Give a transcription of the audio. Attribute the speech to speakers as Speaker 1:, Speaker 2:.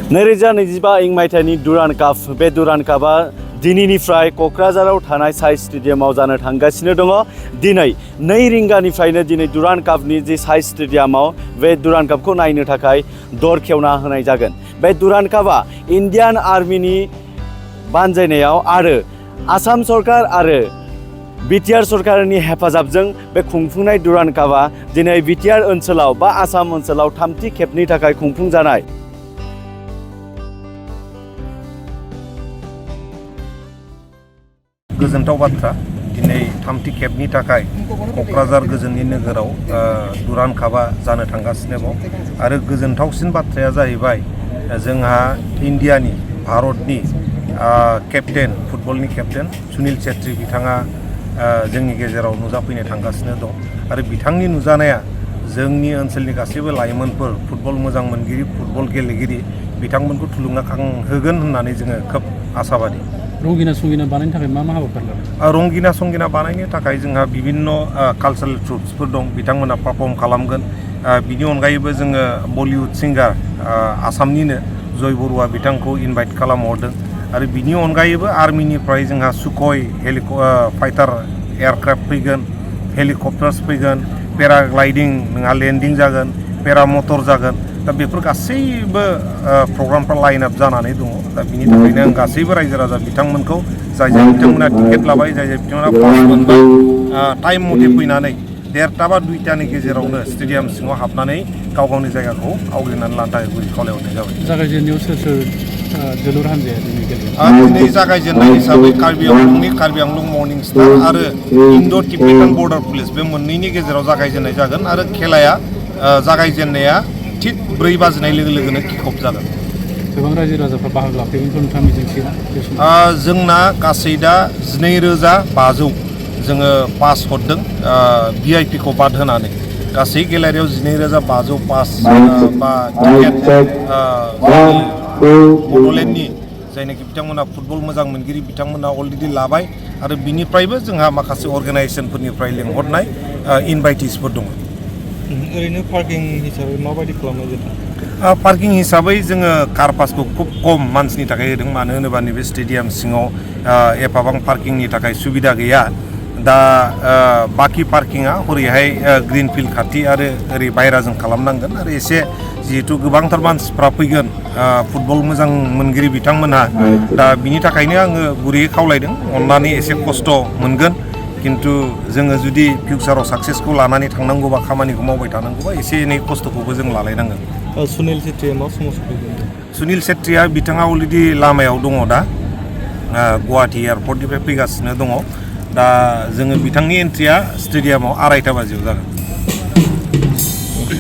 Speaker 1: 2025 इं मायथाइनि दुरान्ड काप बे दुरान्ड कापआ दिनैनिफ्राय क'क्राझाराव थानाय साइ स्टेडियामाव जानो थांगासिनो दङ। दिनै 2 रिंगानिफ्रायनो दिनै दुरान्ड कापनि जे साइ स्टेडियामाव बे दुरान्ड कापखौ नायनो थाखाय दर खेवना होनाय जागोन। बे दुरान्ड कापआ इन्डियान आर्मिनि बानजायनायाव आरो आसाम सरकार आरो बिटिआर सरकारनि हेफाजाबजों बे खुंफुंनाय दुरान्ड कापआ दिनै बिटिआर ओनसोलाव बा आसाम ओनसोलाव थामथि खेबनि थाखाय खुंफुंजानाय।
Speaker 2: गोजोनथाव बाथ्रा दिनै थामथि खेबनि थाखाय क'क्राझार गोजोननि नोगोराव दुरान्ड कापआ जानो थांगासिनो दं आरो गोजोनथावसिन बाथ्राया जाहैबाय जोंहा इन्डियानि भारतनि केप्टेन फुटबलनि केप्टेन सुनील छेत्री बिथाङा जोंनि गेजेराव नुजाफैनो थांगासिनो दं आरो बिथांनि नुजानाया जोंनि ओनसोलनि गासैबो लाइमोनफोर फुटबल मोजां मोनगिरि फुटबल गेलेगिरि बिथांमोनखौ थुलुंगाखांहोगोन होननानै जोङो खोब आसाबादि।
Speaker 3: रंगिना संगिना बानायनो थाखाय मा हाबाफारि लादों?
Speaker 2: रंगिना संगिना बानायनो थाखाय जोंहा बिभिन्न कालचारेल ट्रुप्सफोर दं बिथांमोना पारफर्म खालामगोन। बिनि अनगायैबो जोङो बलिउड सिंगार आसामनिनो जय बरुवा बिथांखौ इनभाइट खालामहरदों आरो बिनि अनगायैबो आर्मिनिफ्राय जोंहा सुखय फाइटार एयारक्राफ्ट फैगोन, हेलिकप्टार्स फैगोन, पेराग्लाइडिं नोंहा लेन्डिं जागोन, पेरामटर जागोन। दा बेफोर गासैबो प्रग्रामफ्रा लाइन आप जानानै दङ। दा बिनि थाखायनो आं गासैबो रायजो राजा बिथांमोनखौ जाय बिथांमोना टिकेट लाबाय जाय बिथांमोना पास मोनबाय टाइम मथे फैनानै 1:30 बा 2:00 गेजेरावनो स्टेडियाम सिङाव हाबनानै गाव गावनि जायगाखौ आवग्रिनानै लानो थाखाय गुरै खावलायहरनाय जाबाय।
Speaker 3: जागायजेननायाव सोर सोर जोलुर हान्जाया दिनै गेलेगोन?
Speaker 2: दिनै जागायजेननाय हिसाबै कार्बि आंलं मर्निं स्टार आरो इन्ड' टिबेटान बर्डार पुलिस बे मोननैनि गेजेराव जागायजेननाय जागोन आरो खेलाया जागायजेननाया थिग 4 बाजिनाय लोगो लोगोनो किक अफ जागोन।
Speaker 3: गोबां रायजो राजाफ्रा बाहागो लाफैगोनखौ नोंथाङा मिजिंथियोना?
Speaker 2: जोंना गासै दा 12,500 जोङो पास हरदों VIP खौ बाद होनानै गासै गेलारियाव 12,500 पास बा टिकेट बड'लेण्डनि जायनाखि बिथांमोना फुटबल मोजां मोनगिरि बिथांमोना अलरेडि लाबाय आरो बिनिफ्रायबो जोंहा माखासे अर्गानाइजेसनफोरनिफ्राय लिंहरनाय इनभाइटिसफोर दङ।
Speaker 4: ओरैनो पार्किं हिसाबै माबायदि खालामनाय जादों?
Speaker 2: पार्किं हिसाबै जोङो कार पासखौ खुब खम मानसिनि थाखाय होदों मानो होनोबा नैबे स्टेडियाम सिङाव एफाबां पार्किंनि थाखाय सुबिदा गैया। दा बाखि पार्किंआ हरैहाय ग्रिन फिल्ड खाथि आरो ओरै बायराजों खालामनांगोन आरो एसे जिहेतु गोबांथार मानसिफ्रा फैगोन फुटबल मोजां मोनगिरि बिथांमोनहा दा बिनि थाखायनो आङो गुरैयै खावलायदों अननानै एसे खस्थ' मोनगोन किन्तु जोङो जुदि फिउचाराव साक्सेसखौ लानानै थांनांगौबा खामानिखौ मावबाय थानांगौबा एसे एनै खस्थ'खौबो जों लालायनांगोन।
Speaker 4: सुनील छेत्रीया मा समाव सफैगोन?
Speaker 2: सुनील छेत्रीया बिथाङा अलरेडि लामायाव दङ दा गुवाहाटि एयारपर्टनिफ्राय फैगासिनो दङ। दा जोङो बिथांनि एन्ट्रिया स्टेडियामाव 2:30 बाजियाव जागोन।